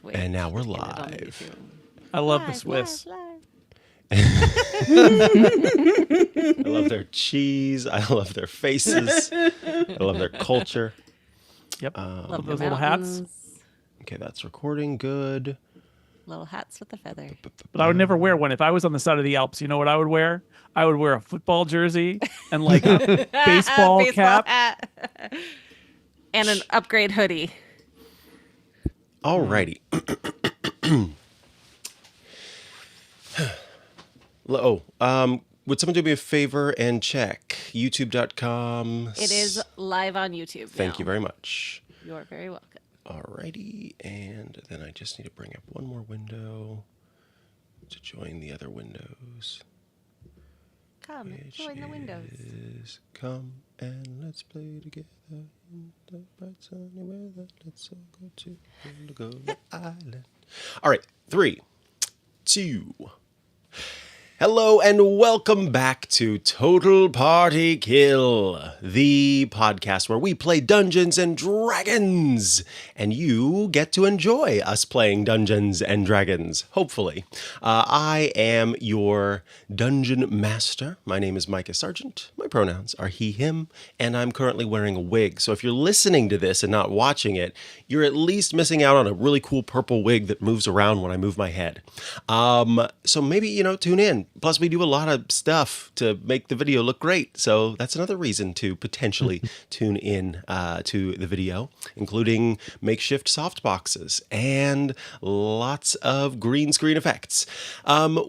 Wait, And now we're get it on live. YouTube. I love the Swiss. Live. I love their cheese. I love their faces. I love their culture. Yep. Love Love the those little hats. mountains. Okay, that's recording. Good. Little hats with a feather. But I would never wear one. If I was on the side of the Alps, you know what I would wear? I would wear a football jersey and like a baseball cap. hat. And an upgrade hoodie. Alrighty. Would someone do me a favor and check youtube.com? It is live on YouTube. Thank you very much. You're very welcome. Alrighty, and then I just need to bring up one more window to join the other windows. Come, Which join the windows. is, come and let's play together in the bright sunny weather. Let's all go to Indigo Island. All right, 3, 2. Hello and welcome back to Total Party Kill, the podcast where we play Dungeons and Dragons, and you get to enjoy us playing Dungeons and Dragons, hopefully. I am your dungeon master. My name is Micah Sargent. My pronouns are he, him, and I'm currently wearing a wig. So if you're listening to this and not watching it, you're at least missing out on a really cool purple wig that moves around when I move my head. So maybe, tune in. Plus, we do a lot of stuff to make the video look great. So that's another reason to potentially tune in to the video, including makeshift softboxes and lots of green screen effects.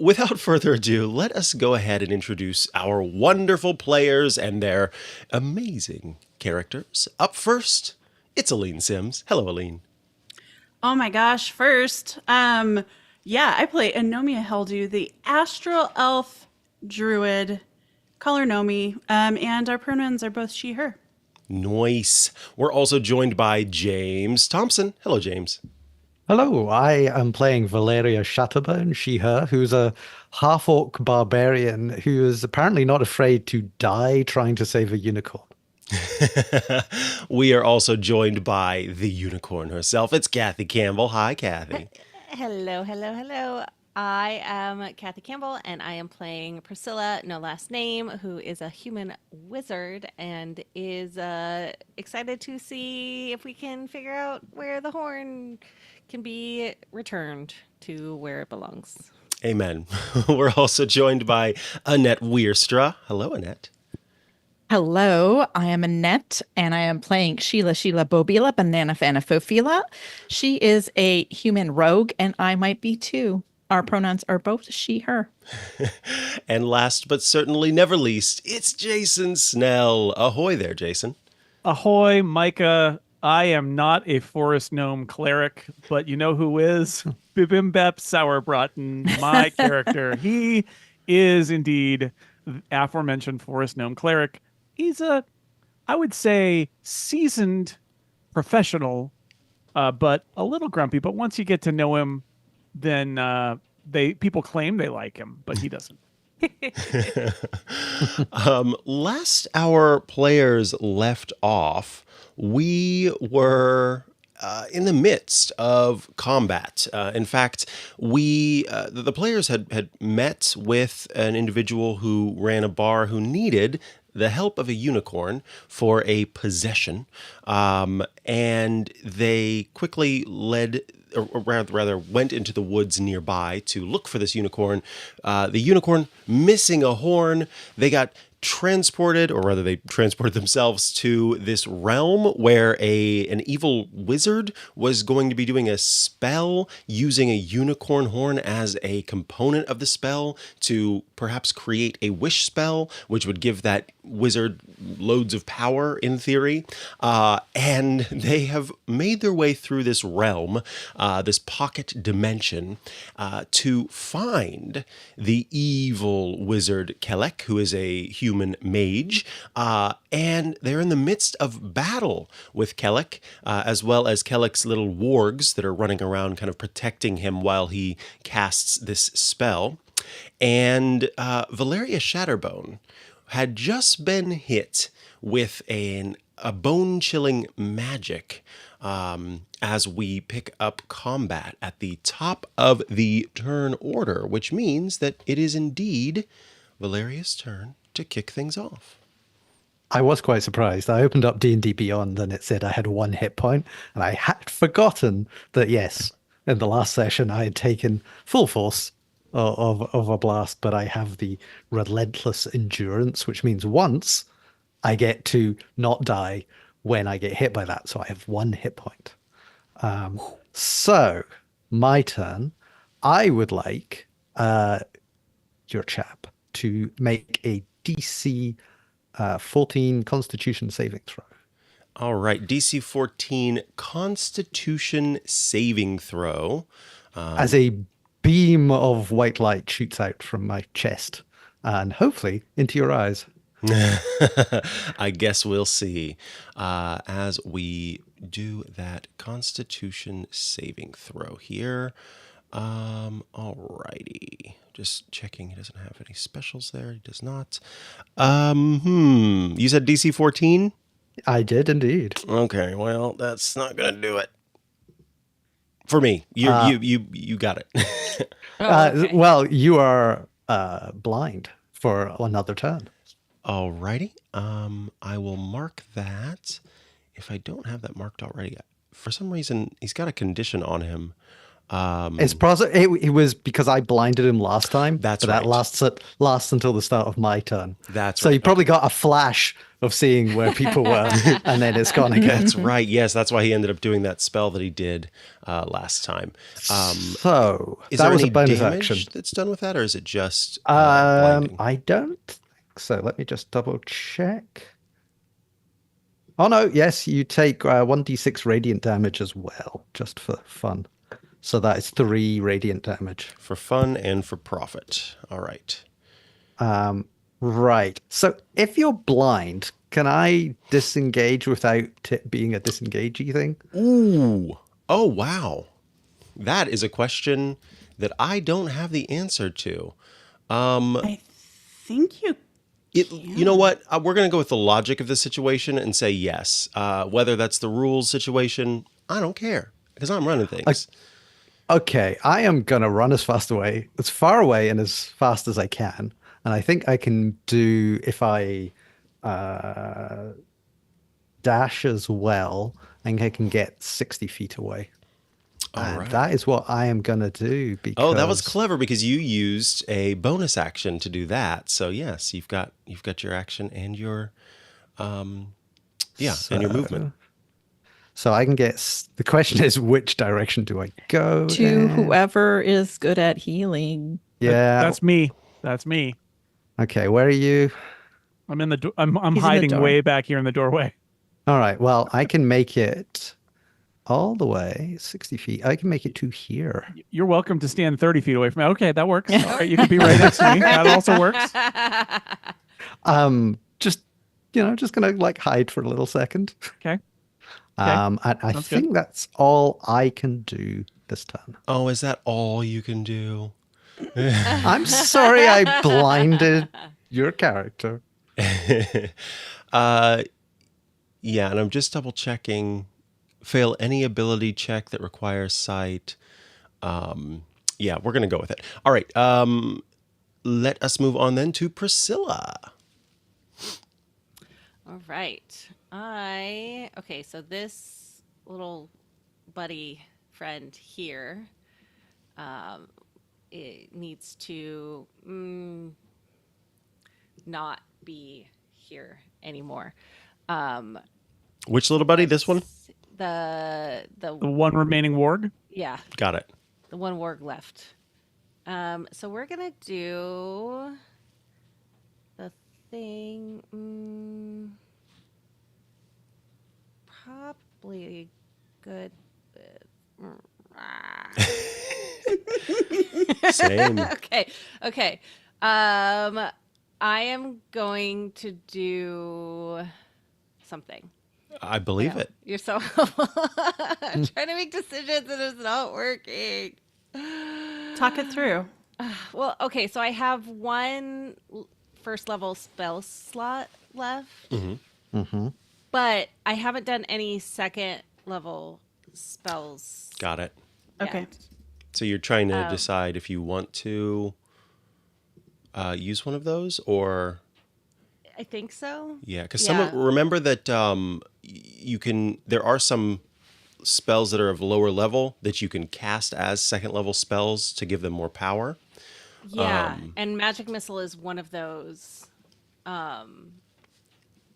Without further ado, let us go ahead and introduce our wonderful players and their amazing characters. Up first, it's Aline Sims. Hello, Aline. Oh my gosh. First, I play Anomia Heldu, the astral elf druid. Call her Nomi, and our pronouns are both she, her. Nice. We're also joined by James Thompson. Hello, James. Hello, I am playing Valeria Shatterburn, she, her, who's a half-orc barbarian who is apparently not afraid to die trying to save a unicorn. We are also joined by the unicorn herself. It's Kathy Campbell. Hi, Kathy. Hello, hello, hello. I am Kathy Campbell, and I am playing Priscilla, no last name, who is a human wizard and is excited to see if we can figure out where the horn can be returned to where it belongs. Amen. We're also joined by Annette Weerstra. Hello, Annette. Hello, I am Annette, and I am playing Sheila Bobila Banana Fanafofila. She is a human rogue, and I might be too. Our pronouns are both she, her. And last but certainly never least, it's Jason Snell. Ahoy there, Jason. Ahoy, Micah. I am not a forest gnome cleric, but you know who is? Bibimbap Sauerbraten, my character. He is indeed the aforementioned forest gnome cleric. He's I would say, seasoned professional, but a little grumpy. But once you get to know him, then people claim they like him, but he doesn't. Last our players left off, we were in the midst of combat. In fact, the players had met with an individual who ran a bar who needed the help of a unicorn for a possession, and they quickly went into the woods nearby to look for this unicorn. The unicorn missing a horn, they got transported, or rather they transported themselves to this realm where an evil wizard was going to be doing a spell using a unicorn horn as a component of the spell to perhaps create a wish spell, which would give that wizard loads of power in theory. And they have made their way through this realm, this pocket dimension, to find the evil wizard Kelek, who is a human mage, and they're in the midst of battle with Kelek, as well as Kelek's little wargs that are running around kind of protecting him while he casts this spell. And Valeria Shatterbone had just been hit with a bone-chilling magic as we pick up combat at the top of the turn order, which means that it is indeed Valeria's turn to kick things off. I was quite surprised. I opened up D&D Beyond and it said I had 1 hit point, and I had forgotten that, yes, in the last session I had taken full force of a blast, but I have the relentless endurance, which means once I get to not die when I get hit by that. So I have 1 hit point. So my turn. I would like your chap to make a DC 14 Constitution saving throw. All right, DC 14 Constitution saving throw. As a beam of white light shoots out from my chest and hopefully into your eyes. I guess we'll see as we do that Constitution saving throw here. Alrighty. Just checking he doesn't have any specials there. He does not. You said DC 14? I did indeed. Okay, well, that's not gonna do it. For me. You got it. Okay. Well, you are blind for another turn. Alrighty. I will mark that. If I don't have that marked already, for some reason he's got a condition on him. It was because I blinded him last time. That's but right. That lasts until the start of my turn. That's so right. you probably got a flash of seeing where people were, and then it's gone again. That's right. Yes, that's why he ended up doing that spell that he did last time. So Is that there was any a bonus damage action. that's done with that, or is it just blinding? I don't think so. Let me just double check. Oh no, yes, you take 1d6 radiant damage as well, just for fun. So that is 3 radiant damage. For fun and for profit. All right. Right. So if you're blind, can I disengage without it being a disengagey thing? Ooh. Oh, wow. That is a question that I don't have the answer to. I think you You know what? We're going to go with the logic of the situation and say yes. Whether that's the rules situation, I don't care because I'm running things. Okay, I am going to run as far away and as fast as I can. And I think I can do, if I dash as well, I think I can get 60 feet away. All right. That is what I am going to do. Because... Oh, that was clever because you used a bonus action to do that. So yes, you've got your action and your and your movement. So I can get. The question is, which direction do I go? To whoever is good at healing. Yeah, That's me. That's me. Okay, where are you? I'm in the. I'm He's in the hiding door. way back here in the doorway. All right. Well, I can make it all the way 60 feet. I can make it to here. You're welcome to stand 30 feet away from me. Okay, that works. All right, you can be right next to me. That also works. Just gonna like hide for a little second. Okay. And I Sounds think good. that's all I can do this turn. Oh, is that all you can do? I'm sorry I blinded your character. Yeah, and I'm just double checking. Fail any ability check that requires sight. Yeah, we're gonna go with it. All right. Let us move on then to Priscilla. All right. Okay, so this little buddy friend here, it needs to not be here anymore. Which little buddy? This one? The The one remaining warg. yeah, Got it. the one warg left. So we're gonna do the thing. Probably good. Same. Okay. I am going to do something. I believe Wow, it. You're so. I'm trying to make decisions and it's not working. talk it through. Well, okay, so I have one first level spell slot left, Mm-hmm. Mm-hmm. but I haven't done any second level spells. Got it. Okay. yet. So you're trying to decide if you want to use one of those or... I think so. Yeah, because Yeah. remember that you can. There are some spells that are of lower level that you can cast as second level spells to give them more power. Yeah, and magic missile is one of those.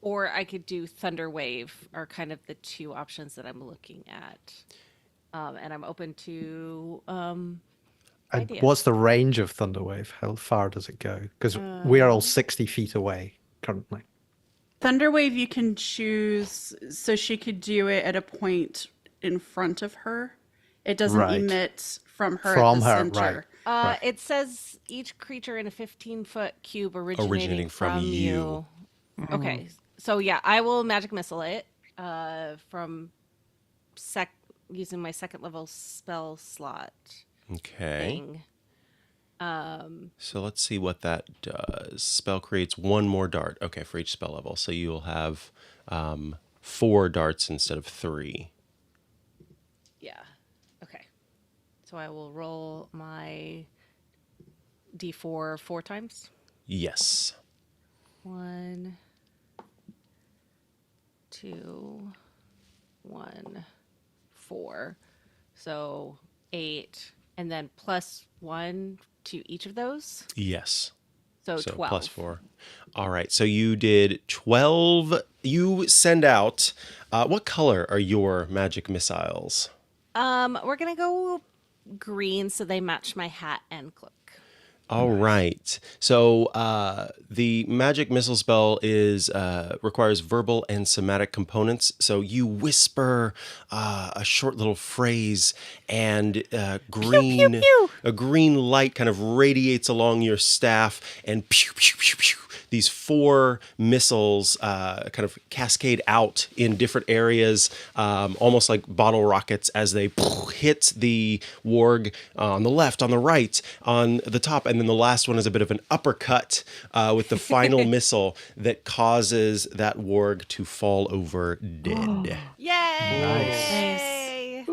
Or I could do thunder wave are kind of the two options that I'm looking at. And I'm open to And ideas. what's the range of Thunderwave? How far does it go? Because we are all 60 feet away currently. Thunderwave, you can choose, so she could do it at a point in front of her. It doesn't Right. emit from her From at the her, center. right. Right. It says each creature in a 15-foot cube originating, Originating from you. Okay, so yeah, I will magic missile it from using my second level spell slot Okay. thing. So let's see what that does. Spell creates one more dart. Okay, for each spell level. So you'll have 4 darts instead of 3. Yeah. Okay. So I will roll my d4 4 times. Yes. 1, 2, 1, 4. So 8, and then plus 1 to each of those. Yes. So So 12. plus 4. All right. So you did 12. You send out. What color are your magic missiles? We're gonna go green so they match my hat and cloak. All right. So the magic missile spell is requires verbal and somatic components. So you whisper a short little phrase, and a green light kind of radiates along your staff, and pew, pew, pew, pew. These 4 missiles kind of cascade out in different areas, almost like bottle rockets, as they hit the warg on the left, on the right, on the top, and then the last one is a bit of an uppercut with the final missile that causes that warg to fall over dead. Yay!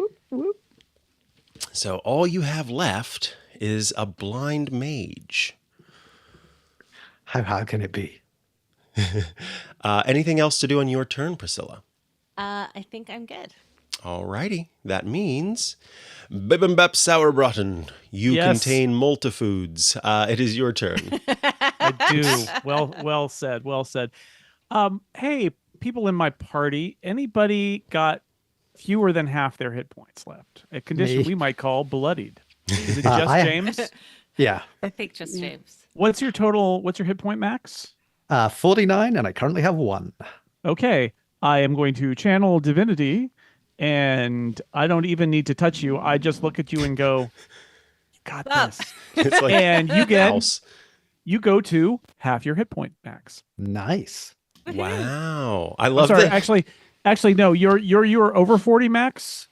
So all you have left is a blind mage. How hard can it be? Anything else to do on your turn, Priscilla? I think I'm good. Alrighty, that means Bibimbap Sauerbraten, you Yes. contain multifoods. It is your turn. I do. Well said. Well said. Hey, people in my party, anybody got fewer than half their hit points left? A condition Me. we might call bloodied. Is it just I- James? Yeah. I think just James. What's your total? What's your hit point max? 49, and I currently have 1. Okay, I am going to channel divinity, and I don't even need to touch you. I just look at you and go, "You got Stop. this." It's like And you get house. you go to half your hit point max. Nice. Wow, I I'm love sorry, that. actually, no. You're over 40 max,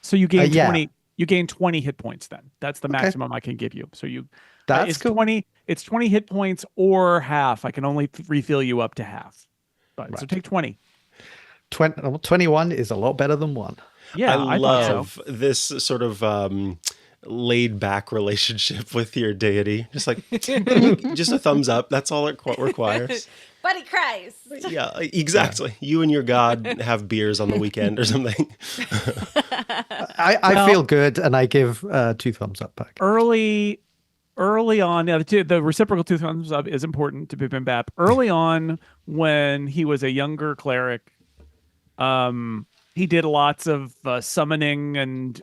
so you gain Yeah. 20. You gain 20 hit points. Then that's the maximum I can give you. So you That's it's cool. 20. It's 20 hit points or half. I can only refill you up to half. But so Right. take 20. 21 is a lot better than 1. Yeah, I I thought so. love this sort of laid back relationship with your deity. Just like, just a thumbs up. That's all it requires. Buddy cries. Yeah, exactly. You and your god have beers on the weekend or something. I Well- feel good, and I give 2 thumbs up back. Early on, yeah, the reciprocal 2 thumbs up is important to Bibimbap. Early on, when he was a younger cleric, he did lots of summoning and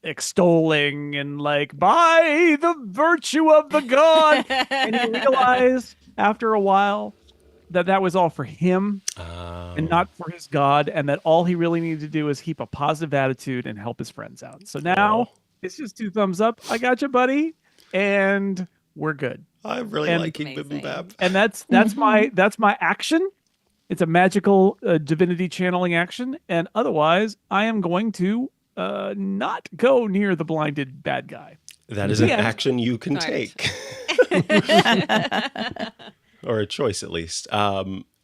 extolling and like, by the virtue of the god. And he realized after a while that was all for him and not for his god, and that all he really needed to do is keep a positive attitude and help his friends out. So now it's just 2 thumbs up. I got you, buddy, and we're good. I really And- like King Amazing. Bibimbap. And that's my action. It's a magical divinity channeling action, and otherwise, I am going to not go near the blinded bad guy. That is an Yeah. action you can Smart. take. Or a choice, at least.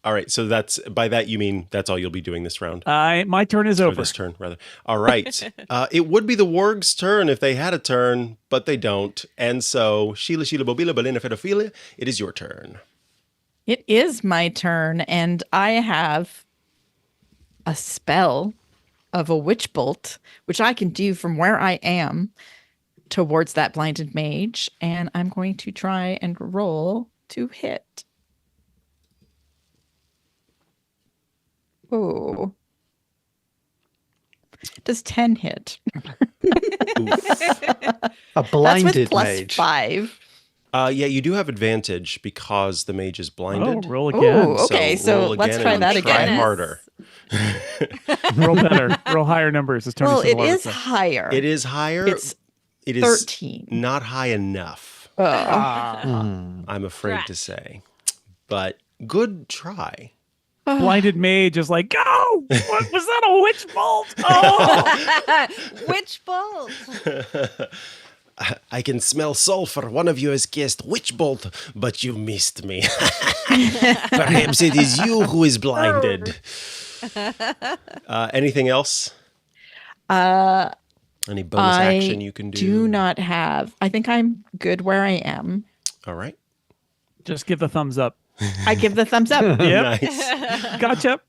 All right, so by that you mean that's all you'll be doing this round. My turn is Or over. this turn, rather. All right. It would be the warg's turn if they had a turn, but they don't. And so, Sheila, Bobila, Belina, Fedophilia, it is your turn. It is my turn, and I have a spell of a witch bolt, which I can do from where I am towards that blinded mage, and I'm going to try and roll to hit. Oh. Does 10 hit? A That's blinded with mage. +5. Yeah, you do have advantage because the mage is Oh, blinded. roll again. Ooh, okay, so roll let's again try and that try again. harder. Roll better. Roll higher numbers, as Tony Well, it Singler would is say. higher. It is higher. It's It is 13. not high enough, Oh. I'm afraid to say. But good try. Blinded mage is like, go! What was that, a witch bolt? Oh! Witch bolt. I can smell sulfur. One of you has cast Witch Bolt, but you missed me. Perhaps it is you who is blinded. Anything else? Any bonus action you can do? Do not have. I think I'm good where I am. All right. Just give the thumbs up. I give the thumbs up. Yep. Nice. Gotcha.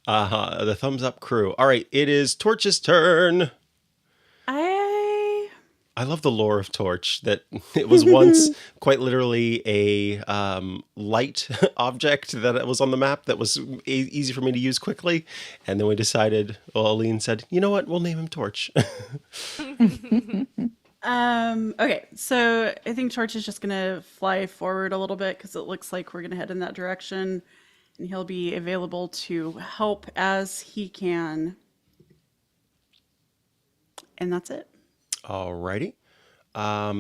The thumbs up crew. All right. It is Torch's turn. I love the lore of Torch, that it was once quite literally a light object that was on the map that was easy for me to use quickly. And then we decided, well, Aline said, you know what? We'll name him Torch. Okay, so I think Torch is just gonna fly forward a little bit because it looks like we're gonna head in that direction, and he'll be available to help as he can. And that's it. Alrighty.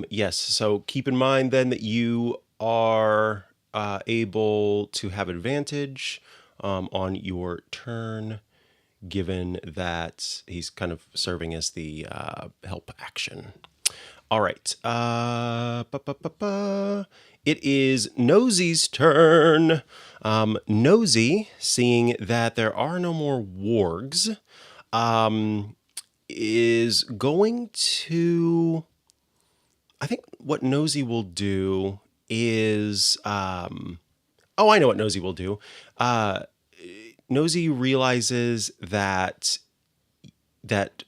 Yes, so keep in mind then that you are able to have advantage on your turn, given that he's kind of serving as the help action. All right. It is Nosy's turn. Nosy, seeing that there are no more wargs, is going to... I think what Nosy will do is... I know what Nosy will do. Nosy realizes that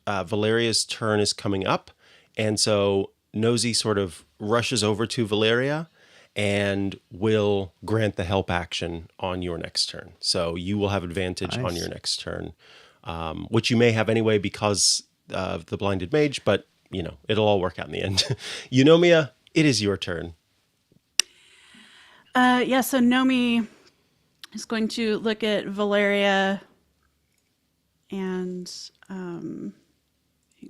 Valeria's turn is coming up, and so Nosy sort of rushes over to Valeria and will grant the help action on your next turn. So you will have advantage on your next turn, which you may have anyway because of the blinded mage, but you know, it'll all work out in the end. Eunomia, it is your turn. Yeah, so Nomi is going to look at Valeria and hang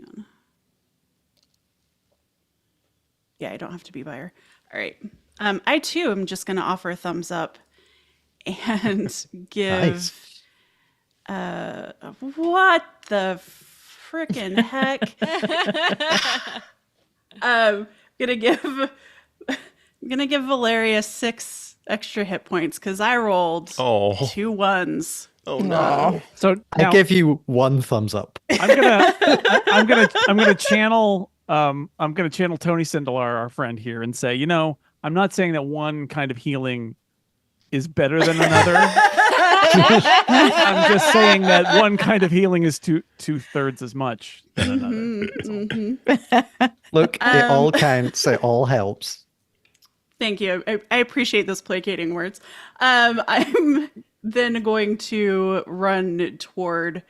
on. Yeah, I don't have to be by her. All right. I too am just going to offer a thumbs up and give. What the frickin' heck? I'm gonna give Valeria 6 extra hit points because I rolled 2 1s. Oh no! So now, I give you 1 thumbs up. I'm gonna channel Tony Sindelar, our friend here, and say, you know, I'm not saying that one kind of healing is better than another. I'm just saying that one kind of healing is 2/3 as much than another. Look, it all counts. It all helps. Thank you. I appreciate those placating words. I'm then going to run toward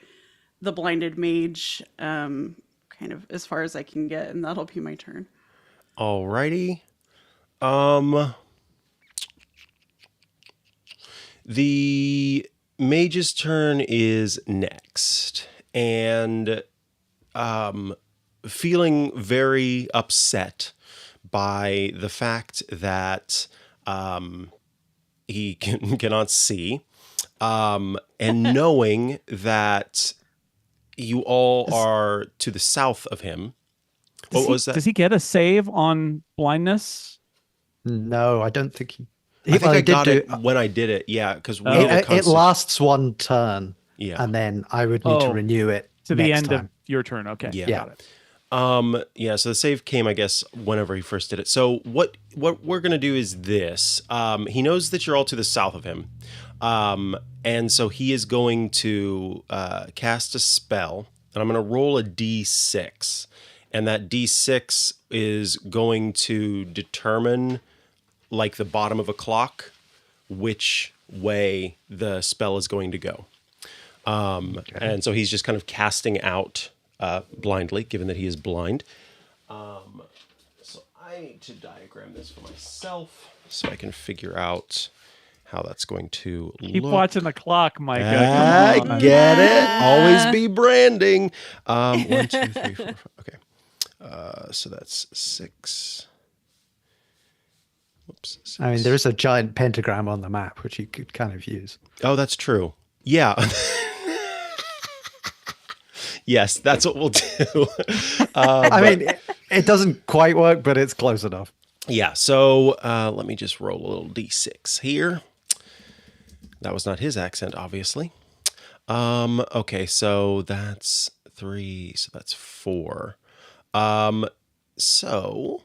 the blinded mage, kind of as far as I can get, and that'll be my turn. Alrighty. The mage's turn is next, and feeling very upset by the fact that he cannot see, and knowing that you all are to the south of him. What was that? Does he get a save on blindness? No, I don't think he. I think well, I he did got do it when I did it. Yeah, because we Oh. did a it. It constant. lasts one turn, Yeah. and then I would need to Oh, renew it to the next end time. of your turn. Okay. Yeah. Yeah. Got it. Yeah, so the save came, I guess, whenever he first did it. So what we're gonna do is this. He knows that you're all to the south of him, and so he is going to cast a spell, and I'm gonna roll a d6, and that d6 is going to determine, like the bottom of a clock, which way the spell is going to go. And so he's just kind of casting out blindly, given that he is blind. So I need to diagram this for myself so I can figure out how that's going to Keep look. watching the clock, Micah. Come on. Get it? Always be branding. 1, 2, 3, 4, 5. Okay. So that's 6. Whoops. 6. I mean, there is a giant pentagram on the map, which you could kind of use. Oh, that's true. Yeah. Yes, that's what we'll do. I mean, it doesn't quite work, but it's close enough. Yeah, so let me just roll a little d6 here. That was not his accent, obviously. Okay, so that's 3, so that's 4. So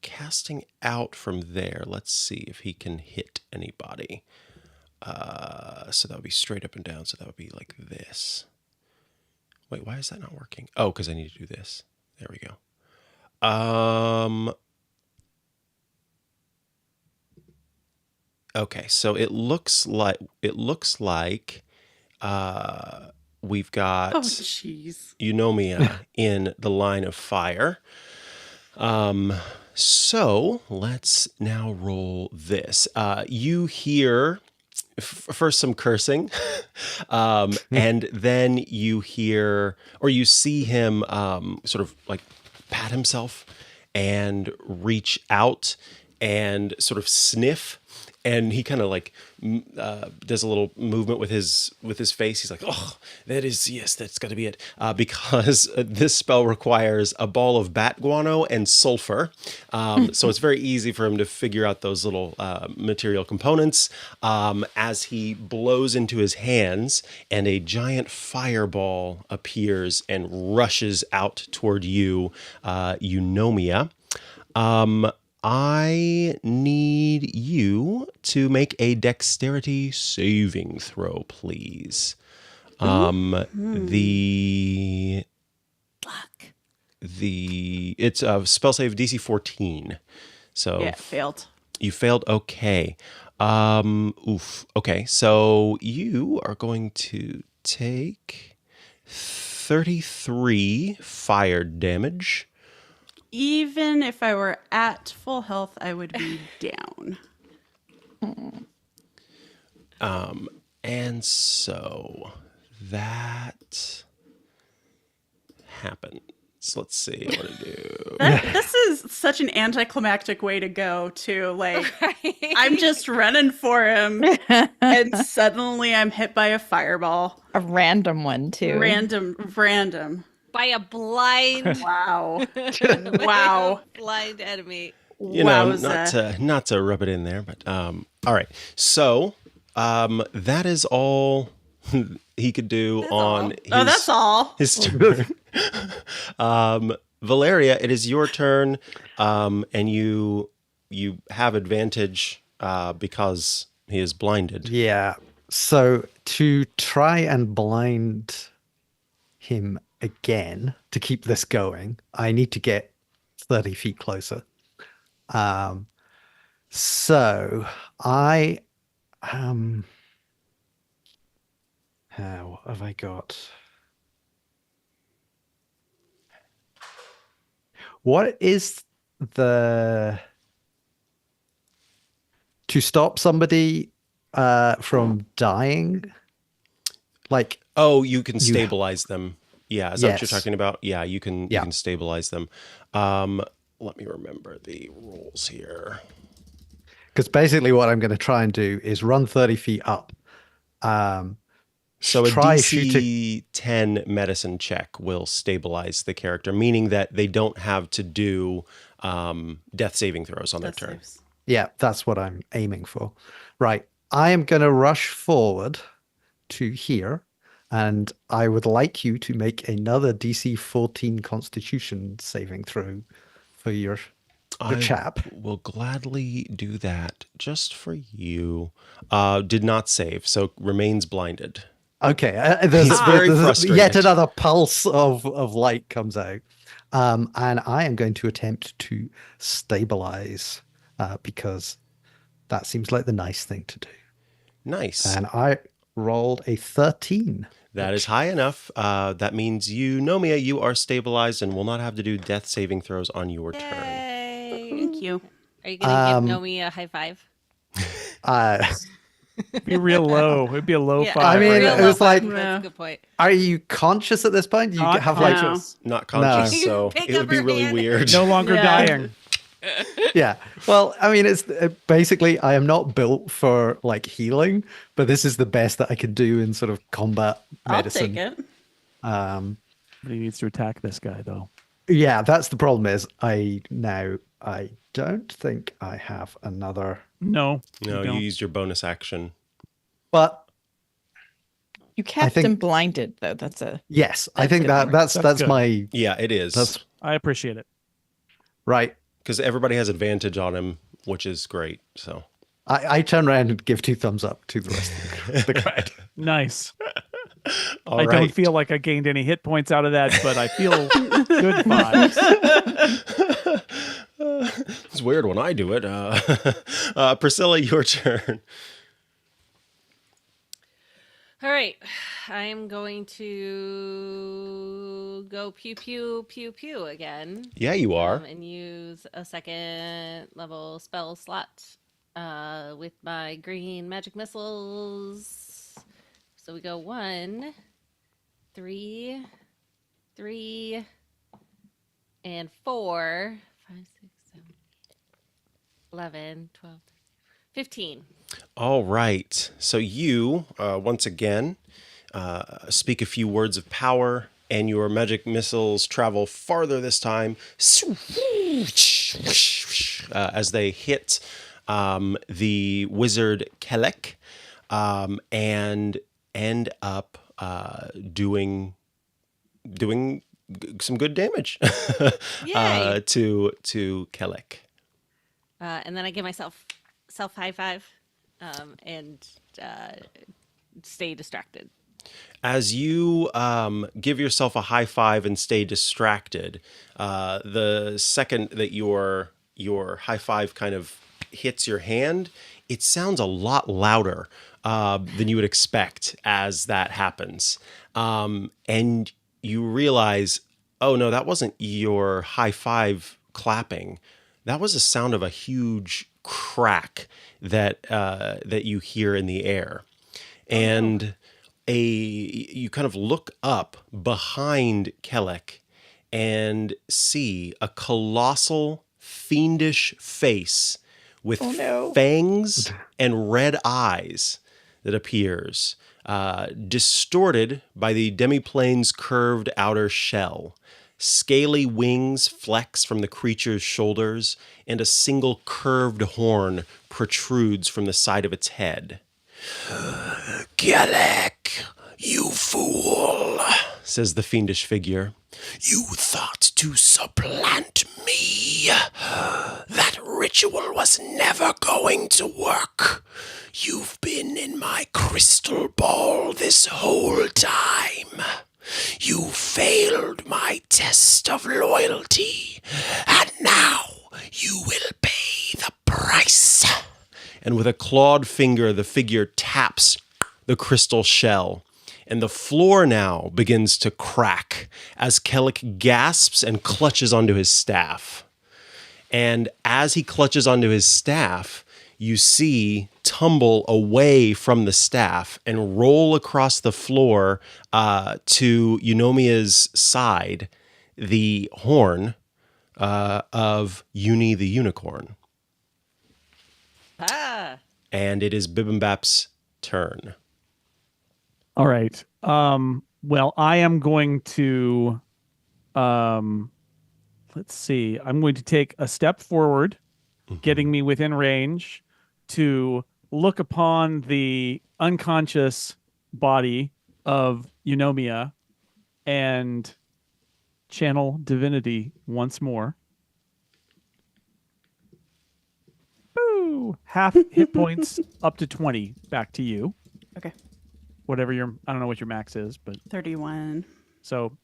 casting out from there, let's see if he can hit anybody. So that would be straight up and down, so that would be like this. Wait, why is that not working? Oh, because I need to do this. There we go. Okay, so it looks like we've got Oh, jeez. Eunomia in the line of fire. So let's now roll this. You hear first some cursing, and then you hear, or you see him sort of like pat himself and reach out and sort of sniff, and he kind of like does a little movement with his face. He's like, "Oh, that's got to be it," because this spell requires a ball of bat guano and sulfur. So it's very easy for him to figure out those little material components as he blows into his hands, and a giant fireball appears and rushes out toward you, Eunomia. I need you to make a dexterity saving throw, please. It's a spell save DC 14. So Yeah, failed. you failed. Okay. Okay. So you are going to take 33 fire damage. Even if I were at full health, I would be down. And so that happens. Let's see what to do. This is such an anticlimactic way to go, too. Like, I'm just running for him, and suddenly I'm hit by a fireball. A random one, too. Random. By a blind, Wow. Wow. blind enemy. You know, Wowza. not to rub it in there, but all right. So that is all he could do on Oh, that's all. his turn. Valeria, it is your turn, and you have advantage because he is blinded. Yeah. So to try and blind him again to keep this going, I need to get 30 feet closer. So I what have I got? What is the to stop somebody from dying? Like, Oh, you can stabilize them. Yeah, is that what you're Yes. talking about? Yeah, you can Yeah. stabilize them. Let me remember the rules here. because basically what I'm going to try and do is run 30 feet up. So a try DC shooting. 10 medicine check will stabilize the character, meaning that they don't have to do death saving throws on their Death turn. saves. Yeah, that's what I'm aiming for. Right. I am going to rush forward to here, and I would like you to make another DC 14 Constitution saving throw for your I chap. will gladly do that just for you. Did not save, so remains blinded. Okay, He's very there's yet frustrated. another pulse of light comes out, and I am going to attempt to stabilize because that seems like the nice thing to do. Nice. And I rolled a 13. That is which high enough. That means you, Nomia, you are stabilized and will not have to do death saving throws on your turn. Yay! Thank you. Are you gonna give Nomi a high five? uh, It'd be real low. It'd be a low Yeah, five. I mean, real it low was five. like- That's Yeah. a good point. are you conscious at this point? Do you Not have like conscious. Not conscious, No. so Pick it up would be her really hand. weird. No longer Yeah. dying. yeah. Well, I mean, it's basically I am not built for like healing, but this is the best that I could do in sort of combat medicine. I'll take it. But he needs to attack this guy, though. Yeah, that's the problem. Is I don't think I have another, No. No, you don't. used your bonus action. but You kept think- him blinded, though. That's a yes, I That's think good that work. that's That's good. my Yeah, it is. that's I appreciate it. right. Because everybody has advantage on him, which is great. So I turn around and give 2 thumbs up to the rest of the crowd. Nice. all I right. don't feel like I gained any hit points out of that, but I feel good vibes. It's weird when I do it. Priscilla, your turn. All right, I'm going to go pew pew pew pew again. Yeah, you are. And use a second level spell slot with my green magic missiles. So we go 1, 3, 3, and 4, 5, 6, 7, 11, 12, 15. All right. So you, once again, speak a few words of power, and your magic missiles travel farther this time as they hit the wizard Kelek and end up doing some good damage Yay. to Kelek. And then I give myself self high five and stay distracted. As you give yourself a high five and stay distracted, the second that your high five kind of hits your hand, it sounds a lot louder than you would expect as that happens. And you realize, oh no, that wasn't your high five clapping. That was the sound of a huge crack that that you hear in the air. And you kind of look up behind Kelek and see a colossal fiendish face with fangs and red eyes that appears, distorted by the demiplane's curved outer shell. Scaly wings flex from the creature's shoulders, and a single curved horn protrudes from the side of its head. Kelek, you fool, says the fiendish figure. You thought to supplant me. That ritual was never going to work. You've been in my crystal ball this whole time. You failed my test of loyalty, and now you will pay the price. And with a clawed finger, the figure taps the crystal shell, and the floor now begins to crack as Kelek gasps and clutches onto his staff. And as he clutches onto his staff, you see tumble away from the staff and roll across the floor to Eunomia's side the horn of Uni the unicorn. Ah, And it is Bibimbap's turn. All right. Well, I am going to let's see. I'm going to take a step forward getting me within range to look upon the unconscious body of Eunomia and channel divinity once more. Boo! Half hit points up to 20 back to you. Okay. Whatever your, I don't know what your max is, but 31. so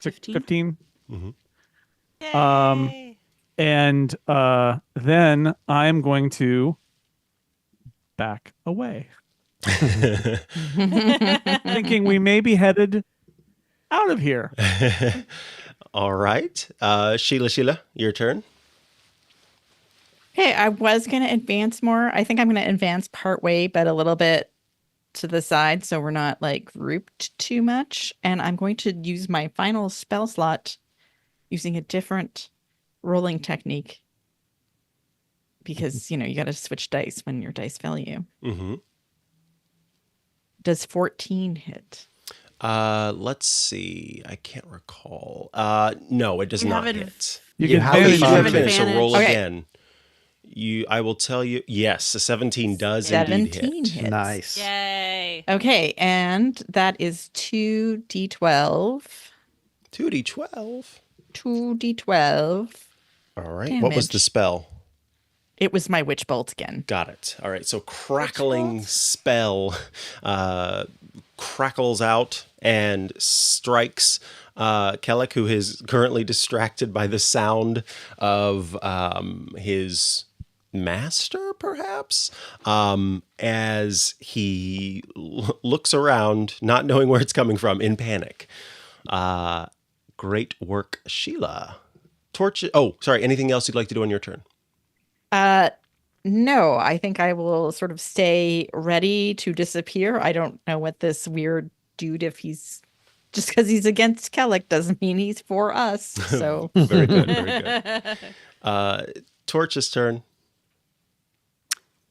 15? 15. Yay! And then I'm going to back away. Thinking we may be headed out of here. All right. Sheila, your turn. Hey, I was going to advance more. I think I'm going to advance part way, but a little bit to the side so we're not like grouped too much. And I'm going to use my final spell slot using a different rolling technique because, you got to switch dice when your dice fail you. Mm-hmm. Does 14 hit? Let's see. I can't recall. No, it does You not have hit. You have can Oh, advantage. you You have have advantage, so roll Okay. again. I will tell you. Yes, a 17 does indeed 17 hit. hits. Nice. Yay! Okay, and that is 2d12. 2d12. 2d12. All right. What was the Damage. spell? It was my witch bolt again. Got it. All right. So crackling spell crackles out and strikes Kellic, who is currently distracted by the sound of his master, perhaps, as he looks around, not knowing where it's coming from, in panic. Great work, Sheila. Torch. Oh, sorry. Anything else you'd like to do on your turn? No, I think I will sort of stay ready to disappear. I don't know what this weird dude, if he's just because he's against Kellic doesn't mean he's for us. So Very good. Very good. Torch's turn.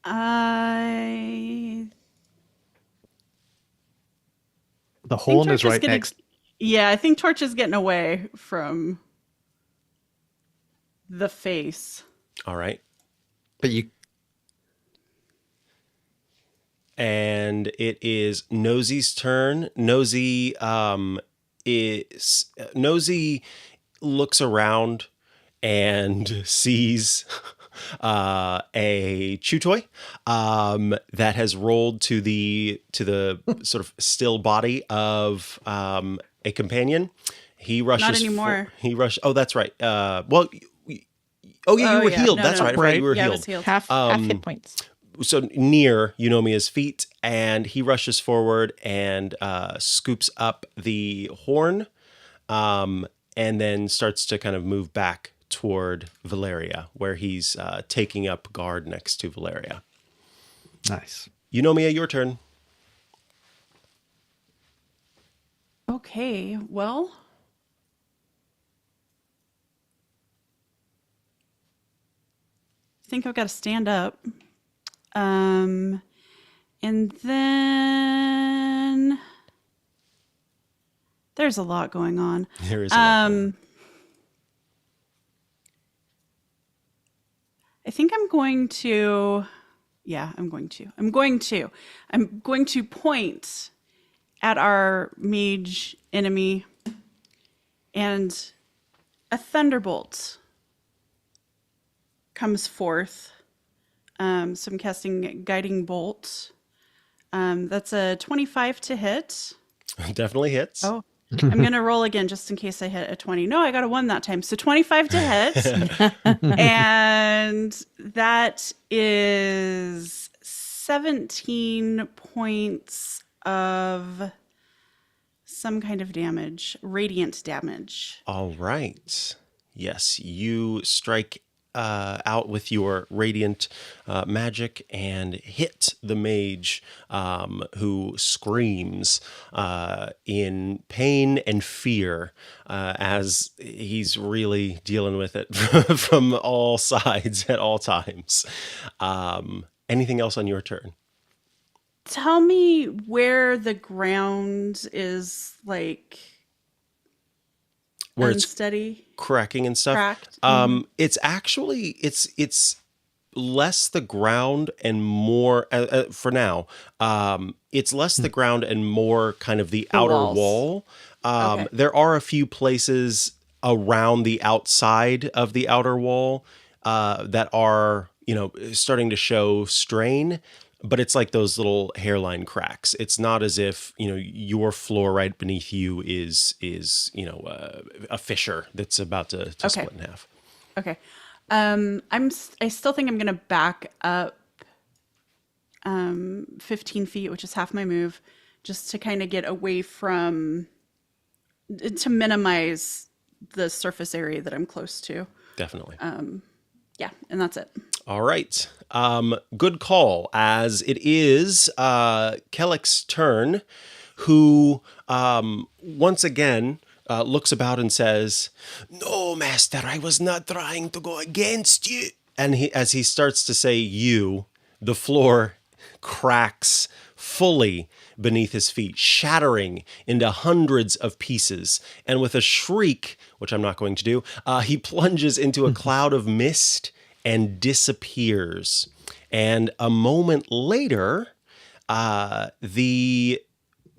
I The think horn is Torch right getting- next. Yeah, I think Torch is getting away from the face. All right. But you And it is Nosy's turn. Nosy Nosy looks around and sees a chew toy that has rolled to the sort of still body of a companion. He rushes. Not anymore. Oh, that's right. Well. Oh yeah, you Oh, were yeah. healed. No, That's no. right. I forgot you were Yeah, I healed. was healed. half hit points. So near Eunomia's feet, and he rushes forward and scoops up the horn, and then starts to kind of move back toward Valeria, where he's taking up guard next to Valeria. nice. Eunomia, your turn. Okay, well. I think I've got to stand up. And then there's a lot going on. There is a lot going on. I think I'm going to I'm going to point at our mage enemy, and a thunderbolt comes forth. So I'm casting Guiding Bolt. That's a 25 to hit. Definitely hits. Oh, I'm going to roll again just in case I hit a 20. No, I got a 1 that time. So 25 to hit. And that is 17 points of some kind of damage, radiant damage. All right. Yes, you strike out with your radiant magic and hit the mage, who screams in pain and fear as he's really dealing with it from all sides at all times. Anything else on your turn? Tell me where the ground is like Where it's unsteady. cracking and stuff. Cracked. It's actually it's less the ground and more for now. It's less the ground and more kind of the outer walls. wall. Okay. There are a few places around the outside of the outer wall that are, starting to show strain, but it's like those little hairline cracks. It's not as if, your floor right beneath you is a fissure that's about to Okay. split in half. Okay. I still think I'm gonna back up 15 feet, which is half my move, just to kind of get away from to minimize the surface area that I'm close to. Definitely. Yeah, and that's it. All right. Good call, as it is Kellick's turn, who once again looks about and says, "No, master, I was not trying to go against you." And as he starts to say "you," the floor cracks fully beneath his feet, shattering into hundreds of pieces. And with a shriek, which I'm not going to do, he plunges into a cloud of mist and disappears. And a moment later, the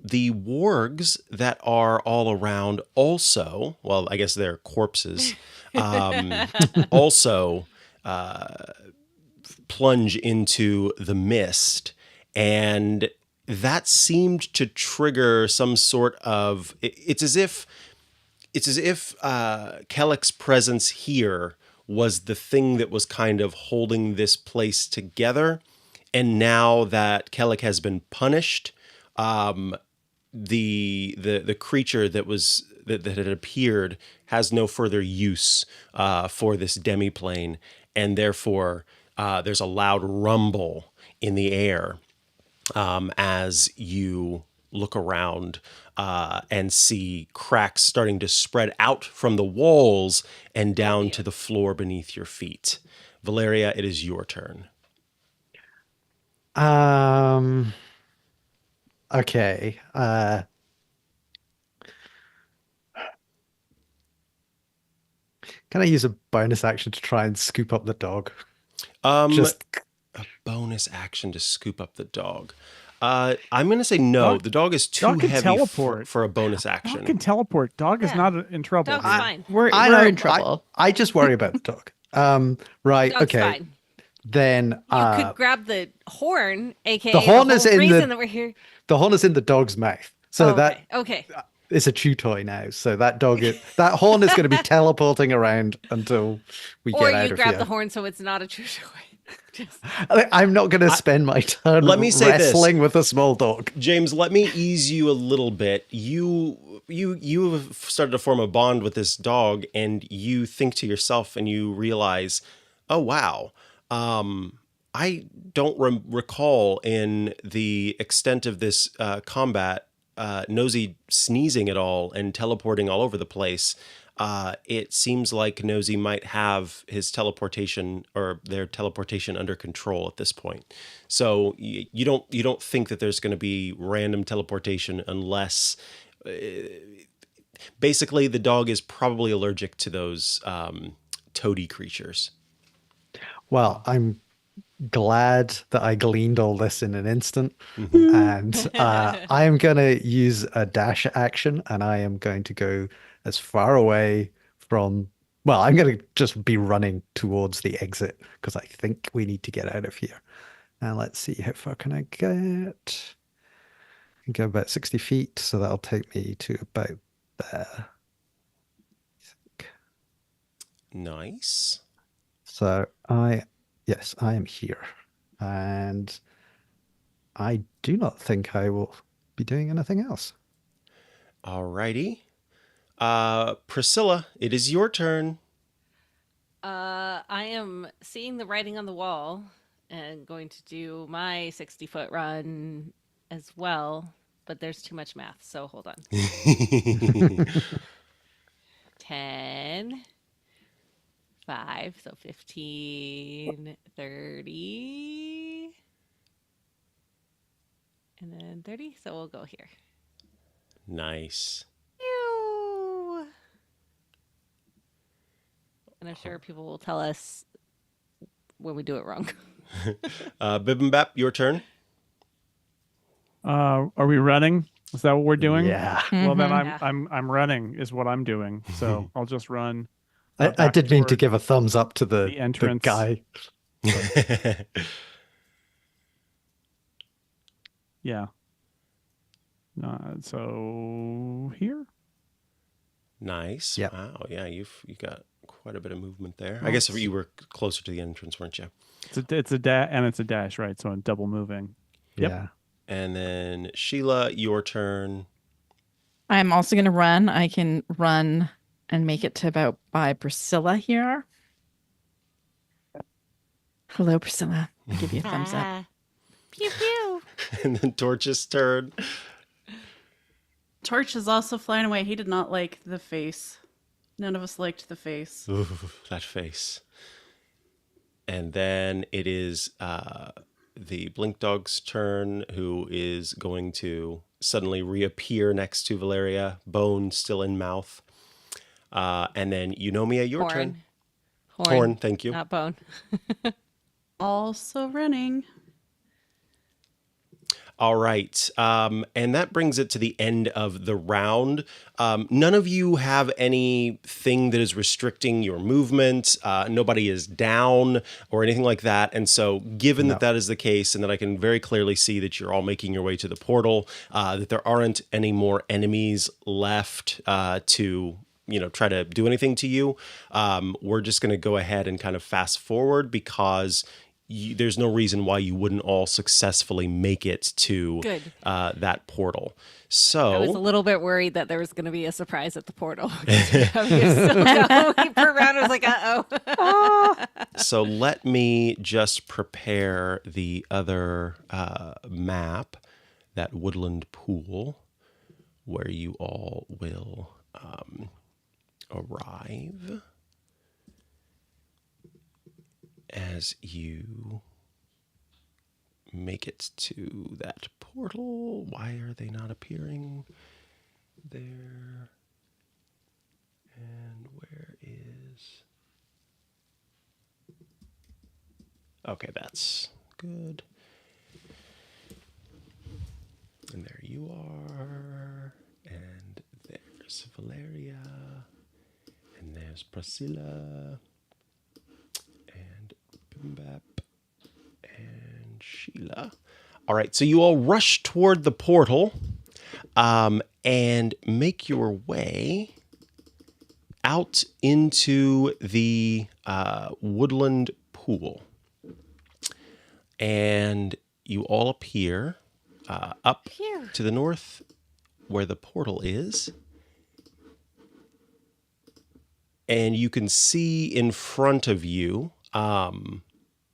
wargs that are all around also, well, I guess they're corpses, also plunge into the mist. And that seemed to trigger some sort of, it's as if Kellick's presence here was the thing that was kind of holding this place together. And now that Kellick has been punished, the creature that had appeared has no further use for this demiplane, and therefore there's a loud rumble in the air as you look around and see cracks starting to spread out from the walls and down to the floor beneath your feet. Valeria, it is your turn. Okay. Can I use a bonus action to try and scoop up the dog? Just A bonus action to scoop up the dog. I'm going to say no. Dog- The dog is too dog can heavy teleport. for a bonus Dog action. can teleport. Dog is Yeah. not in trouble. Dog's here. fine. We're I in don't- trouble. I just worry about the dog. Right. Dog's okay. fine. Then You could grab the horn, aka the horn whole is in reason the- that we're here. the horn is in the dog's mouth. So Oh, that okay. it's a chew toy now. So that that horn is going to be teleporting around until we Or get out you of grab here. the horn so it's not a true toy. Just, I'm not going to spend my turn Let me say this. wrestling with a small dog. James, let me ease you a little bit. You have started to form a bond with this dog, and you think to yourself, and you realize, oh wow, I don't recall in the extent of this combat, Nosy sneezing at all and teleporting all over the place. It seems like Nosy might have his teleportation or their teleportation under control at this point. So you don't think that there's going to be random teleportation unless basically the dog is probably allergic to those toady creatures. Well, I'm glad that I gleaned all this in an instant. And I am going to use a dash action, and I am going to go as far away from. Well, I'm going to just be running towards the exit because I think we need to get out of here. And let's see, how far can I get? I can go about 60 feet, so that'll take me to about there. Nice. So yes, I am here. And I do not think I will be doing anything else. Alrighty. Priscilla, it is your turn. I am seeing the writing on the wall and going to do my 60-foot run as well, but there's too much math, so hold on. 10, 5, so 15, 30, and then 30, so we'll go here. Nice. Ew. And I'm sure people will tell us when we do it wrong. Bibimbap, your turn. Are we running? Is that what we're doing? Yeah. Well, then Yeah. I'm running is what I'm doing. So I'll just run. I Back did mean to toward give a thumbs up to the entrance. guy. Yeah. So here. Nice. Yep. Wow. Yeah, you got quite a bit of movement there. I guess you were closer to the entrance, weren't you? It's a dash and it's a dash, right? So I'm double moving. Yep. Yeah. And then Sheila, your turn. I'm also going to run. I can run and make it to about by Priscilla here. Hello, Priscilla. I'll give you a thumbs up. Ah. Pew pew. And then Torch's turn. Torch is also flying away. He did not like the face. None of us liked the face. Ooh, that face. And then it is the Blink Dog's turn, who is going to suddenly reappear next to Valeria, bone still in mouth. And then Eunomia, your turn. Horn, thank you. Not bone. Also running. All right. And that brings it to the end of the round. None of you have anything that is restricting your movement. Nobody is down or anything like that. And so given that that is the case, and that I can very clearly see that you're all making your way to the portal, that there aren't any more enemies left to try to do anything to you, we're just going to go ahead and kind of fast forward because there's no reason why you wouldn't all successfully make it to that portal. So I was a little bit worried that there was going to be a surprise at the portal. Per round, I was like, uh-oh. So let me just prepare the other map, that woodland pool, where you all will arrive. As you make it to that portal, why are they not appearing there? And where is... Okay, that's good. And there you are. And there's Valeria. And there's Priscilla. Bap and Sheila. All right, so you all rush toward the portal and make your way out into the woodland pool. And you all appear up to the north where the portal is. And you can see in front of you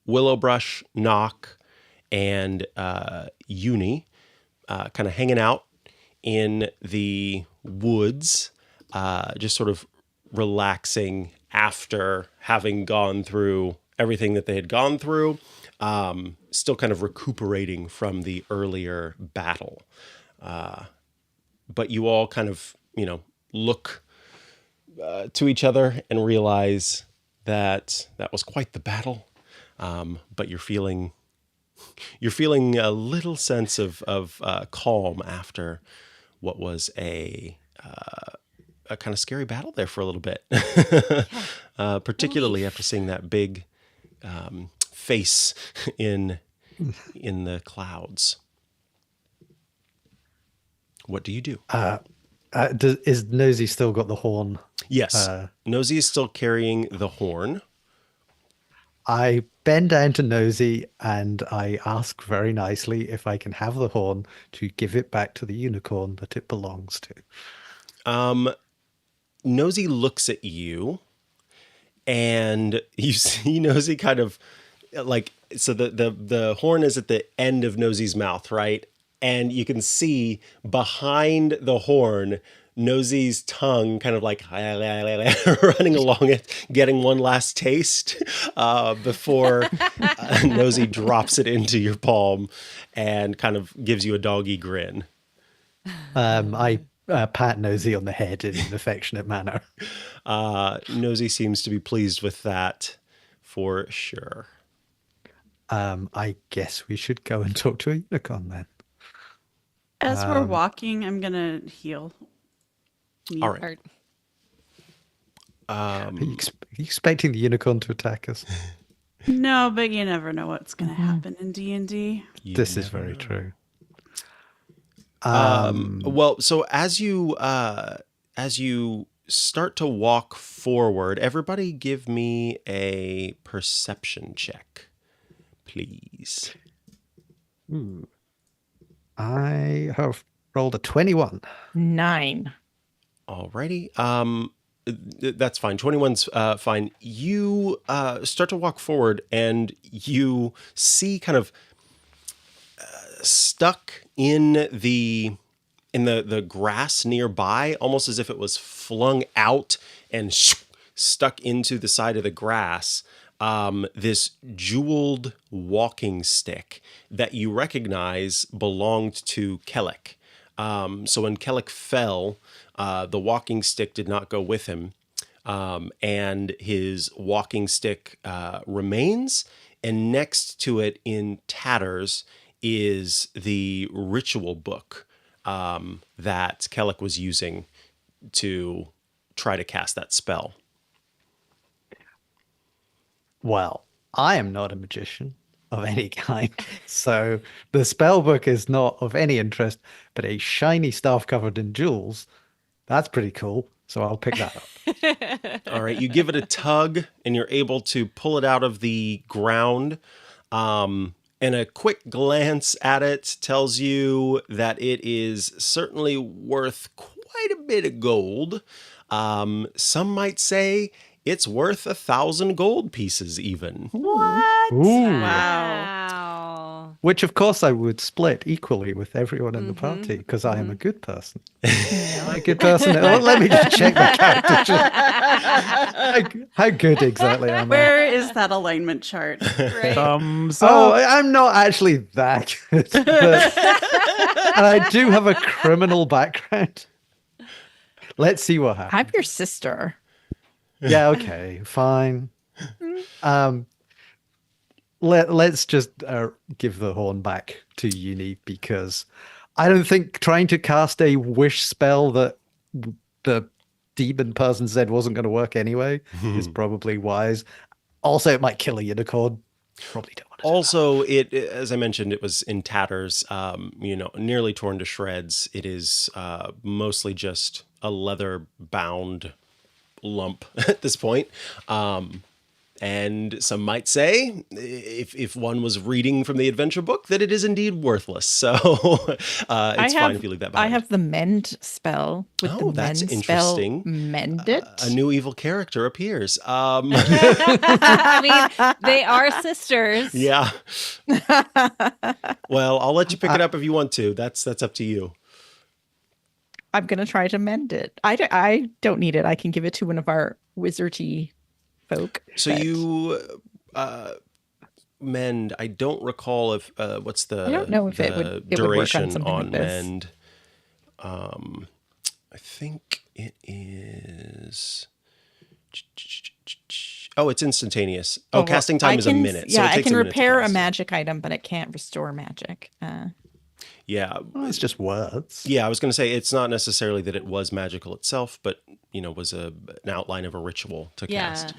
Willowbrush, Knock, and Uni kind of hanging out in the woods, just sort of relaxing after having gone through everything that they had gone through, still kind of recuperating from the earlier battle. But you all kind of, look to each other and realize that was quite the battle. But you're feeling a little sense of calm after what was a kind of scary battle there for a little bit, particularly after seeing that big face in the clouds. What do you do? Is Nosy still got the horn? Yes, Nosy is still carrying the horn. I bend down to Nosy and I ask very nicely if I can have the horn to give it back to the unicorn that it belongs to. Nosy looks at you, and you see Nosy kind of like, so the horn is at the end of Nosy's mouth, right? And you can see behind the horn Nosy's tongue kind of like running along it, getting one last taste before Nosy drops it into your palm and kind of gives you a doggy grin. I pat Nosy on the head in an affectionate manner. Nosy seems to be pleased with that for sure. I guess we should go and talk to a unicorn then. As we're walking, I'm gonna heal. All right. Or Are you expecting the unicorn to attack us? No, but you never know what's gonna happen in D&D. This is very true. Well, so as you start to walk forward, everybody give me a perception check, please. I have rolled a 21. 9. Alrighty. That's fine. 21's fine. You start to walk forward and you see kind of stuck in the grass nearby, almost as if it was flung out and stuck into the side of the grass, this jeweled walking stick that you recognize belonged to Kellic. So when Kellic fell, the walking stick did not go with him, and his walking stick remains, and next to it in tatters is the ritual book that Kellic was using to try to cast that spell. Well, I am not a magician of any kind, so the spell book is not of any interest, but a shiny staff covered in jewels, that's pretty cool, so I'll pick that up. All right, you give it a tug, and you're able to pull it out of the ground. And a quick glance at it tells you that it is certainly worth quite a bit of gold. Some might say it's worth 1,000 gold pieces even. what? Ooh. Wow. Which, of course, I would split equally with everyone in the party because I am a good person. Am I a good person? Oh, let me just check my character. How good exactly am I? Where is that alignment chart? Right. Thumbs Oh, up. I'm not actually that good. And I do have a criminal background. Let's see what happens. I'm your sister. Yeah, okay, fine. Let's just give the horn back to Uni because I don't think trying to cast a wish spell that the demon person said wasn't going to work anyway is probably wise. Also, it might kill a unicorn. Probably don't want to. Also, it, as I mentioned, it was in tatters, nearly torn to shreds. It is mostly just a leather-bound lump at this point. And some might say, if one was reading from the adventure book, that it is indeed worthless. So it's fine if you leave that behind. I have the mend spell. With the that's mend interesting. Spell, mend it. A new evil character appears. I mean, they are sisters. Yeah. Well, I'll let you pick it up if you want to. That's up to you. I'm going to try to mend it. I don't need it. I can give it to one of our wizardy folk. So you mend. I don't recall if what's the I don't know if it would work on duration something on like this. mend. I think it is. Oh, it's instantaneous. Oh, well, casting time I is a can- minute. Yeah, so it I takes can a minute to repair a cast. magic item, but it can't restore magic. Yeah. Well, it's just words. Yeah, I was going to say it's not necessarily that it was magical itself, but was an outline of a ritual to Yeah. cast.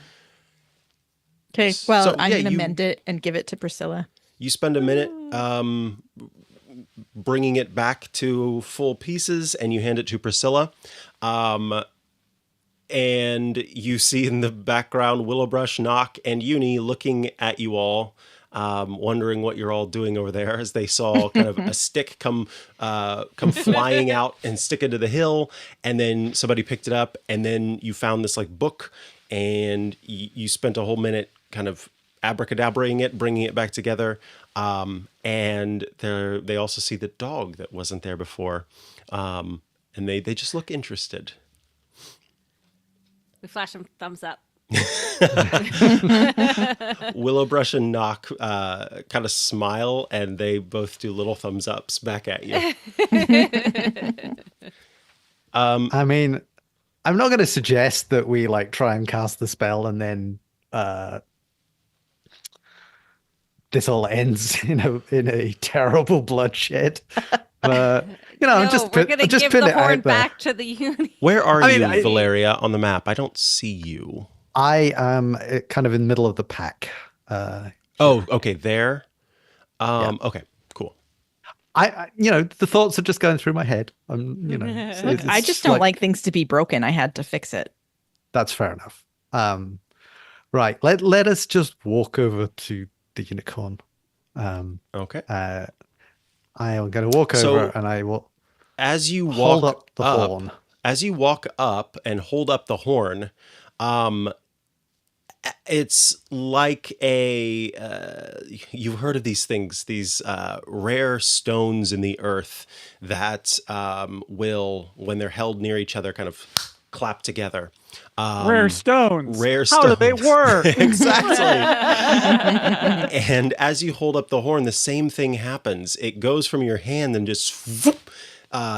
Okay, well, So, I'm yeah, going to you- mend it and give it to Priscilla. You spend a minute bringing it back to full pieces, and you hand it to Priscilla. And you see in the background Willowbrush, Knock, and Uni looking at you all, wondering what you're all doing over there as they saw kind of a stick come flying out and stick into the hill, and then somebody picked it up, and then you found this like book, and you spent a whole minute kind of abracadabraing it, bringing it back together, and they also see the dog that wasn't there before, and they just look interested. We flash them thumbs up. Willowbrush and Knock kind of smile, and they both do little thumbs ups back at you. I mean, I'm not going to suggest that we like try and cast the spell and then this all ends in a terrible bloodshed. But I'm No, we're gonna just give putting the it horn out there. back to the uni. Where are I mean, you, Valeria, on the map? I don't see you. I am kind of in the middle of the pack. Oh, okay, there. Yeah. Okay, cool. The thoughts are just going through my head. Look, I just don't like things to be broken. I had to fix it. That's fair enough. Right. Let us just walk over to the unicorn. Okay. I am going to walk So- over and I will As you hold walk up the horn. as you walk up and hold up the horn, it's like you've heard of these things, these rare stones in the earth that will, when they're held near each other, kind of clap together. Rare stones. Rare How do they stones. work? Exactly. And as you hold up the horn, the same thing happens. It goes from your hand and just whoop,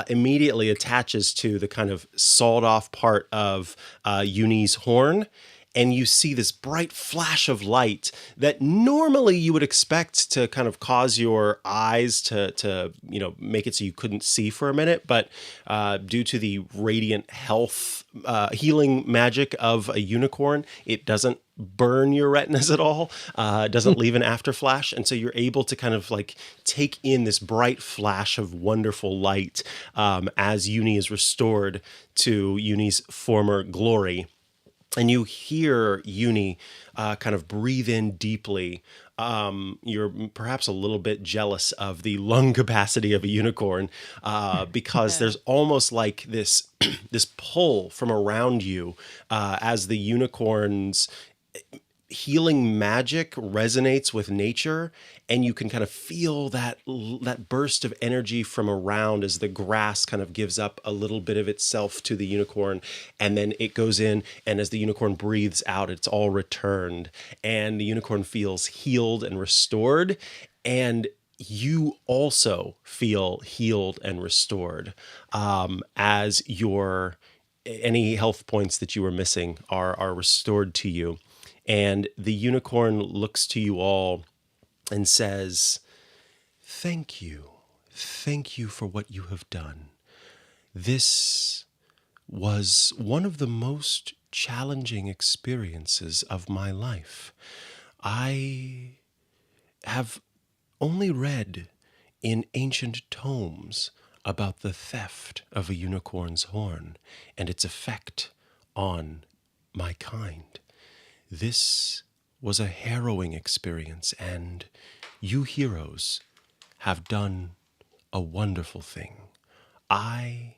immediately attaches to the kind of sawed off part of Uni's horn. And you see this bright flash of light that normally you would expect to kind of cause your eyes to make it so you couldn't see for a minute. But due to the radiant health, healing magic of a unicorn, it doesn't burn your retinas at all. It doesn't leave an after flash. And so you're able to kind of like take in this bright flash of wonderful light as Uni is restored to Uni's former glory. And you hear Uni kind of breathe in deeply. You're perhaps a little bit jealous of the lung capacity of a unicorn because there's almost like this this pull from around you as the unicorn's healing magic resonates with nature, and you can kind of feel that burst of energy from around as the grass kind of gives up a little bit of itself to the unicorn, and then it goes in, and as the unicorn breathes out, it's all returned, and the unicorn feels healed and restored, and you also feel healed and restored as your any health points that you were missing are restored to you. And the unicorn looks to you all and says, "Thank you. Thank you for what you have done. This was one of the most challenging experiences of my life. I have only read in ancient tomes about the theft of a unicorn's horn and its effect on my kind. This was a harrowing experience, and you heroes have done a wonderful thing. I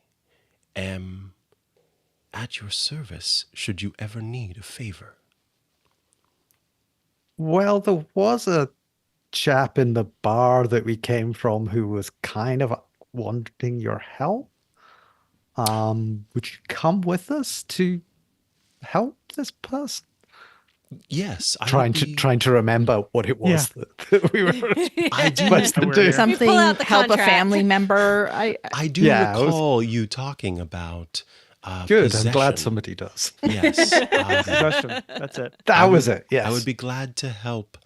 am at your service should you ever need a favor." Well, there was a chap in the bar that we came from who was kind of wanting your help. Would you come with us to help this person? Yes, I Trying would to be- trying to remember what it was that we were I do. supposed to We're do. here. Something pull out the help a contract. family member. I do Yeah, I was- recall you talking about Good. possession. I'm glad somebody does. Yes, Possession. That's it. That was it. Yes. I would be glad to help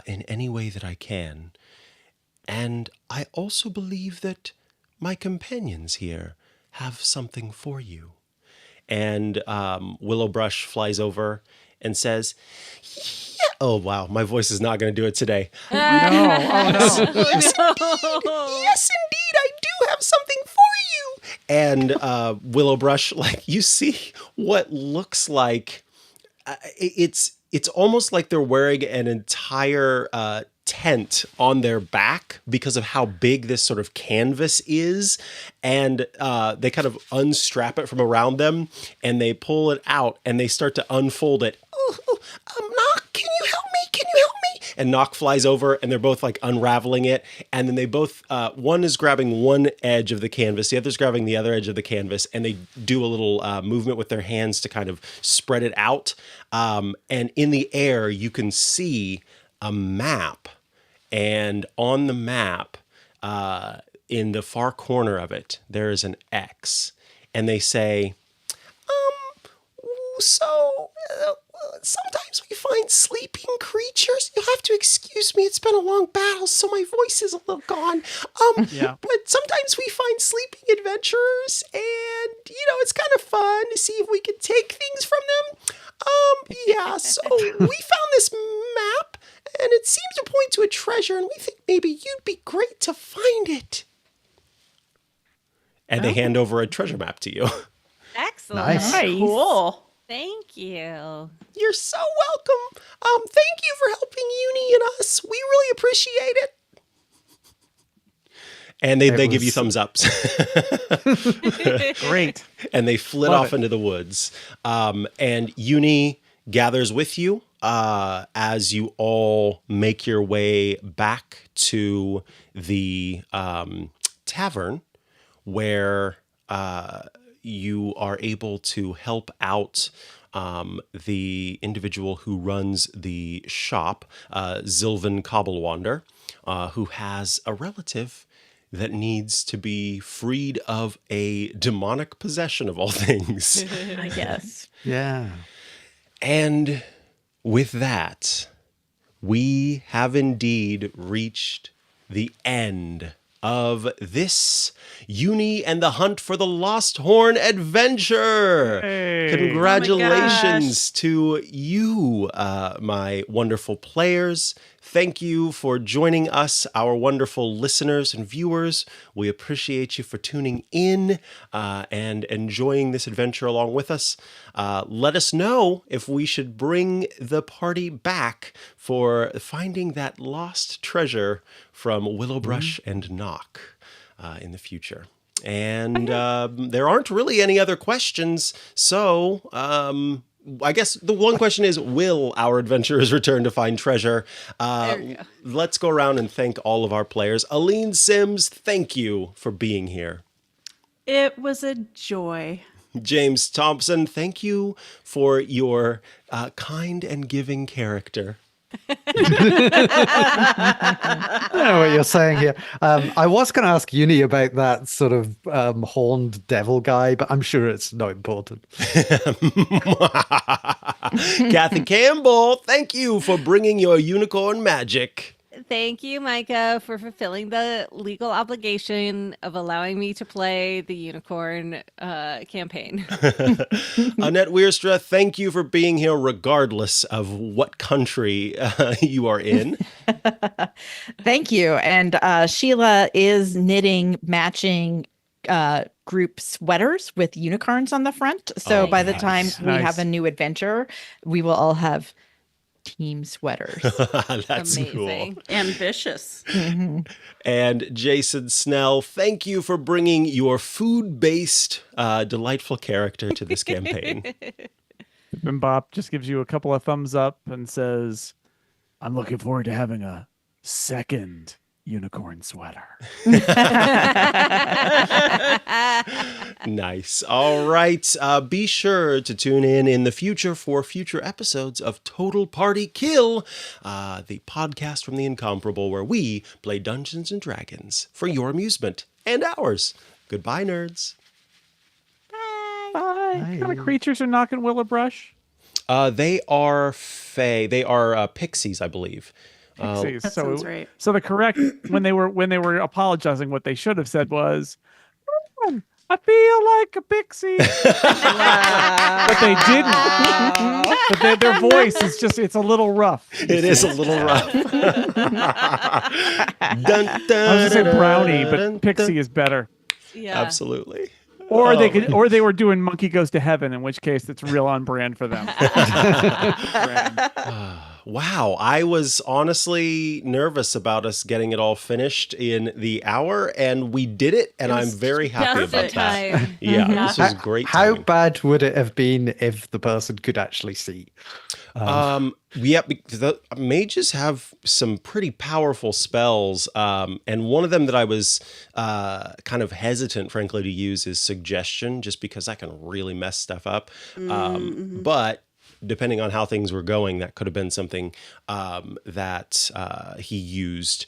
in any way that I can. And I also believe that my companions here have something for you. And Willowbrush flies over and says, "Yeah." Oh, wow. My voice is not going to do it today. No. Oh, no. Yes, indeed, I do have something for you. And Willowbrush, like, you see what looks like it's almost like they're wearing an entire tent on their back because of how big this sort of canvas is, and they kind of unstrap it from around them and they pull it out and they start to unfold it. Nock, can you help me? Can you help me? And Nock flies over and they're both like unraveling it, and then they both one is grabbing one edge of the canvas, the other's grabbing the other edge of the canvas, and they do a little movement with their hands to kind of spread it out, and in the air you can see a map. And on the map, in the far corner of it, there is an X. and they say, so sometimes we find sleeping creatures. You'll have to excuse me. It's been a long battle, so my voice is a little gone. Yeah. But sometimes we find sleeping adventurers, and it's kind of fun to see if we can take things from them. Yeah. So we found this map, and it seems to point to a treasure, and we think maybe you'd be great to find it. And they hand over a treasure map to you. Excellent. Nice. Cool. Thank you. You're so welcome. Thank you for helping Uni and us. We really appreciate it. And they give you thumbs ups. Great. And they flit Love off it. into the woods. And Uni gathers with you as you all make your way back to the tavern where you are able to help out the individual who runs the shop, Zilvan Cobblewander, who has a relative that needs to be freed of a demonic possession of all things. I guess. Yeah. And with that, we have indeed reached the end of this Uni and the Hunt for the Lost Horn adventure. Hey. Congratulations to you, my wonderful players. Thank you for joining us, our wonderful listeners and viewers. We appreciate you for tuning in and enjoying this adventure along with us. Let us know if we should bring the party back for finding that lost treasure from Willowbrush and Knock in the future. And there aren't really any other questions, so I guess the one question is, will our adventurers return to find treasure? There you go. Let's go around and thank all of our players. Aline Sims, thank you for being here. It was a joy. James Thompson, thank you for your kind and giving character. I know what you're saying here. I was going to ask Uni about that sort of horned devil guy, but I'm sure it's not important. Kathy Campbell, thank you for bringing your unicorn magic. Thank you, Micah, for fulfilling the legal obligation of allowing me to play the unicorn campaign. Annette Weerstra, thank you for being here regardless of what country you are in. Thank you. And Sheila is knitting matching group sweaters with unicorns on the front. So by the time we Nice. have a new adventure, we will all have team sweaters. That's Amazing. cool. Ambitious. And Jason Snell, thank you for bringing your food-based, delightful character to this campaign. And Bop just gives you a couple of thumbs up and says, I'm looking forward to having a second unicorn sweater. Nice. All right. Be sure to tune in the future for future episodes of Total Party Kill, the podcast from the Incomparable, where we play Dungeons and Dragons for your amusement and ours. Goodbye, nerds. Bye. What kind of creatures are knocking Willowbrush? They are fae. They are pixies, I believe. Pixies. That sounds right. So the correct when they were apologizing, what they should have said was, I feel like a pixie. But they didn't. But their voice is it's a little rough. It is a little rough. I was gonna say brownie, but pixie is better. Yeah. Absolutely. Or they were doing Monkey Goes to Heaven, in which case it's real on brand for them. Wow, I was honestly nervous about us getting it all finished in the hour, and we did it, and I'm very happy just about in that. time. Yeah, this was great. How timing. bad would it have been if the person could actually see? Yeah, because the mages have some pretty powerful spells, and one of them that I was kind of hesitant, frankly, to use is suggestion, just because I can really mess stuff up. But depending on how things were going, that could have been something that he used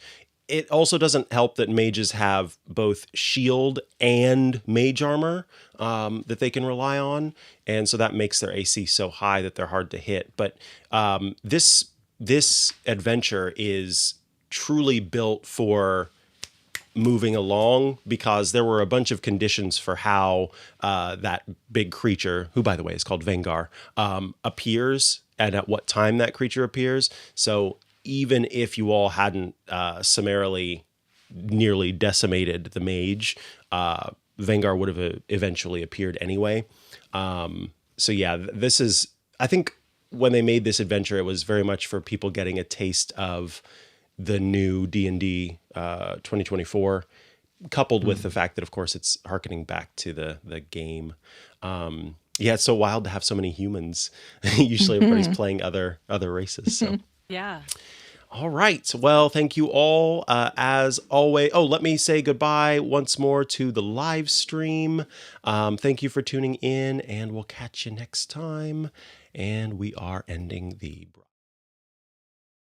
it also doesn't help that mages have both shield and mage armor that they can rely on, and so that makes their AC so high that they're hard to hit. But this adventure is truly built for moving along, because there were a bunch of conditions for how that big creature, who by the way is called Vengar, appears and at what time that creature appears. So even if you all hadn't summarily nearly decimated the mage, Vengar would have eventually appeared anyway. So yeah, this is, I think when they made this adventure, it was very much for people getting a taste of the new D&D 2024, coupled with the fact that, of course, it's harkening back to the game. Yeah, it's so wild to have so many humans. Usually everybody's playing other races. So. Yeah. All right. Well, thank you all. As always, let me say goodbye once more to the live stream. Thank you for tuning in, and we'll catch you next time. And we are ending the broadcast.